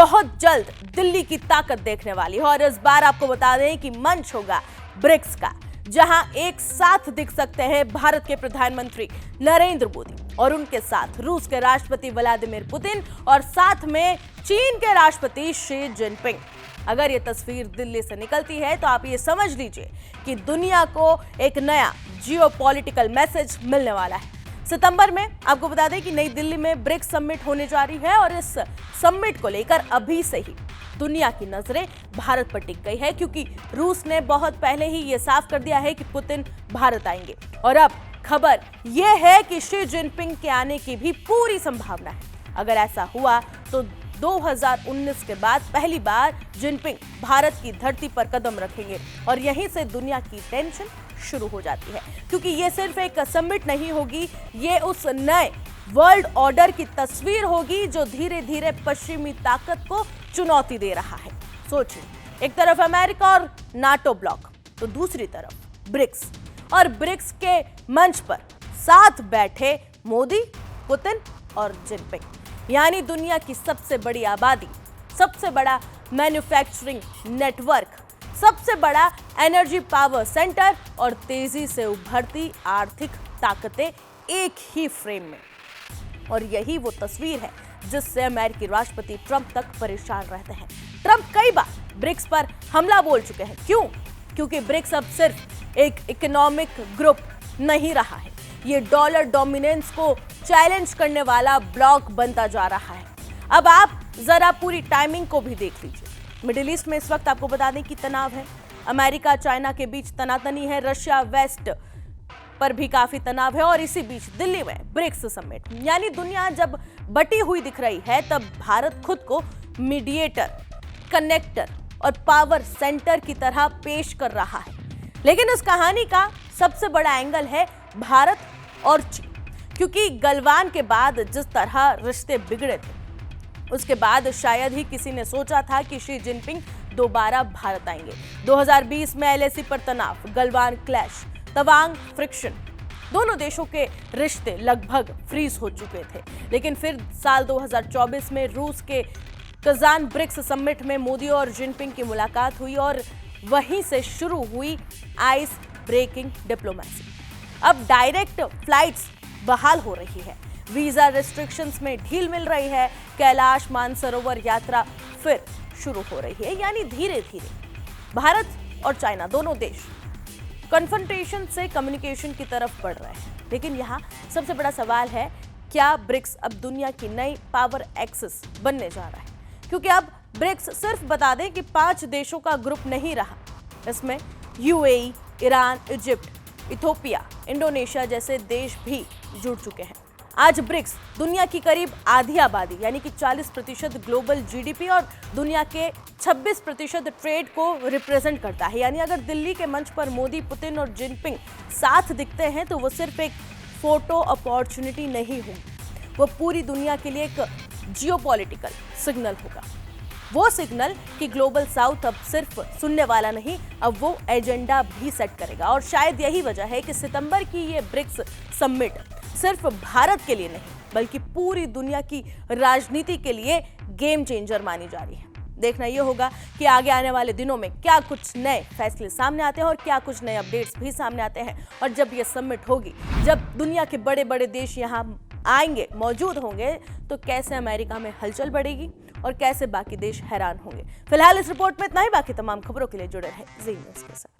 बहुत जल्द दिल्ली की ताकत देखने वाली है। और इस बार आपको बता दें कि मंच होगा ब्रिक्स का, जहां एक साथ दिख सकते हैं भारत के प्रधानमंत्री नरेंद्र मोदी और उनके साथ रूस के राष्ट्रपति व्लादिमीर पुतिन और साथ में चीन के राष्ट्रपति शी जिनपिंग। अगर ये तस्वीर दिल्ली से निकलती है तो आप ये समझ लीजिए कि दुनिया को एक नया जियोपॉलिटिकल मैसेज मिलने वाला है। सितंबर में आपको बता दें कि नई दिल्ली में ब्रिक्स समिट होने जा रही है और इस समिट को लेकर अभी से ही दुनिया की नजरें भारत पर टिक गई है, क्योंकि रूस ने बहुत पहले ही ये साफ कर दिया है कि पुतिन भारत आएंगे। और अब खबर यह है कि शी जिनपिंग के आने की भी पूरी संभावना है। अगर ऐसा हुआ तो 2019 के बाद पहली बार जिनपिंग भारत की धरती पर कदम रखेंगे और यहीं से दुनिया की टेंशन शुरू हो जाती है, क्योंकि ये सिर्फ एक समिट नहीं होगी, ये उस नए वर्ल्ड ऑर्डर की तस्वीर होगी जो धीरे धीरे पश्चिमी ताकत को चुनौती दे रहा है। सोचिए, एक तरफ अमेरिका और नाटो ब्लॉक, तो दूसरी तरफ ब्रिक्स, और ब्रिक्स के मंच पर साथ बैठे मोदी, पुतिन और जिनपिंग, यानी दुनिया की सबसे बड़ी आबादी, सबसे बड़ा मैन्युफैक्चरिंग नेटवर्क, सबसे बड़ा एनर्जी पावर सेंटर और तेजी से उभरती आर्थिक ताकतें एक ही फ्रेम में। और यही वो तस्वीर है जिससे अमेरिकी राष्ट्रपति ट्रंप तक परेशान रहते हैं। ट्रंप कई बार ब्रिक्स पर हमला बोल चुके हैं। क्यों? क्योंकि ब्रिक्स अब सिर्फ एक इकोनॉमिक ग्रुप नहीं रहा है, ये डॉलर डोमिनेंस को चैलेंज करने वाला ब्लॉक बनता जा रहा है। अब आप जरा पूरी टाइमिंग को भी देख लीजिए। मिडिल ईस्ट में इस वक्त आपको बता दें कि तनाव है, अमेरिका चाइना के बीच तनातनी है, रशिया वेस्ट पर भी काफी तनाव है, और इसी बीच दिल्ली में ब्रिक्स समिट, यानी दुनिया जब बटी हुई दिख रही है तब भारत खुद को मीडिएटर, कनेक्टर और पावर सेंटर की तरह पेश कर रहा है। लेकिन इस कहानी का सबसे बड़ा एंगल है भारत और चीन, क्योंकि गलवान के बाद जिस तरह रिश्ते बिगड़े थे, उसके बाद शायद ही किसी ने सोचा था कि शी जिनपिंग दोबारा भारत आएंगे। 2020 में एलएसी पर तनाव, गलवान क्लैश, तवांग फ्रिक्शन, दोनों देशों के रिश्ते लगभग फ्रीज हो चुके थे। लेकिन फिर साल 2024 में रूस के कजान ब्रिक्स समिट में मोदी और जिनपिंग की मुलाकात हुई और वहीं से शुरू हुई आइस ब्रेकिंग डिप्लोमेसी। अब डायरेक्ट फ्लाइट्स बहाल हो रही है, वीजा रिस्ट्रिक्शंस में ढील मिल रही है, कैलाश मानसरोवर यात्रा फिर शुरू हो रही है, यानी धीरे धीरे भारत और चाइना दोनों देश कन्फ्रंटेशन से कम्युनिकेशन की तरफ बढ़ रहे हैं। लेकिन यहाँ सबसे बड़ा सवाल है, क्या ब्रिक्स अब दुनिया की नई पावर एक्सिस बनने जा रहा है? क्योंकि अब ब्रिक्स सिर्फ बता दें कि 5 देशों का ग्रुप नहीं रहा, इसमें UAE, Iran, Egypt, Ethiopia, Indonesia जैसे देश भी जुड़ चुके हैं। आज ब्रिक्स दुनिया की करीब आधी आबादी यानी कि 40% ग्लोबल जीडीपी और दुनिया के 26% ट्रेड को रिप्रेजेंट करता है। यानी अगर दिल्ली के मंच पर मोदी, पुतिन और जिनपिंग साथ दिखते हैं तो वो सिर्फ एक फोटो अपॉर्चुनिटी नहीं होगी, वो पूरी दुनिया के लिए एक जियोपॉलिटिकल सिग्नल होगा। वो सिग्नल कि ग्लोबल साउथ अब सिर्फ सुनने वाला नहीं, अब वो एजेंडा भी सेट करेगा। और शायद यही वजह है कि सितंबर की ये ब्रिक्स समिट सिर्फ भारत के लिए नहीं बल्कि पूरी दुनिया की राजनीति के लिए गेम चेंजर मानी जा रही है। देखना यह होगा कि आगे आने वाले दिनों में क्या कुछ नए फैसले सामने आते हैं और क्या कुछ नए अपडेट्स भी सामने आते हैं। और जब ये समिट होगी, जब दुनिया के बड़े बड़े देश यहाँ आएंगे, मौजूद होंगे, तो कैसे अमेरिका में हलचल बढ़ेगी और कैसे बाकी देश हैरान होंगे। फिलहाल इस रिपोर्ट में इतना ही, बाकी तमाम खबरों के लिए जुड़े रहें जी न्यूज़ के साथ।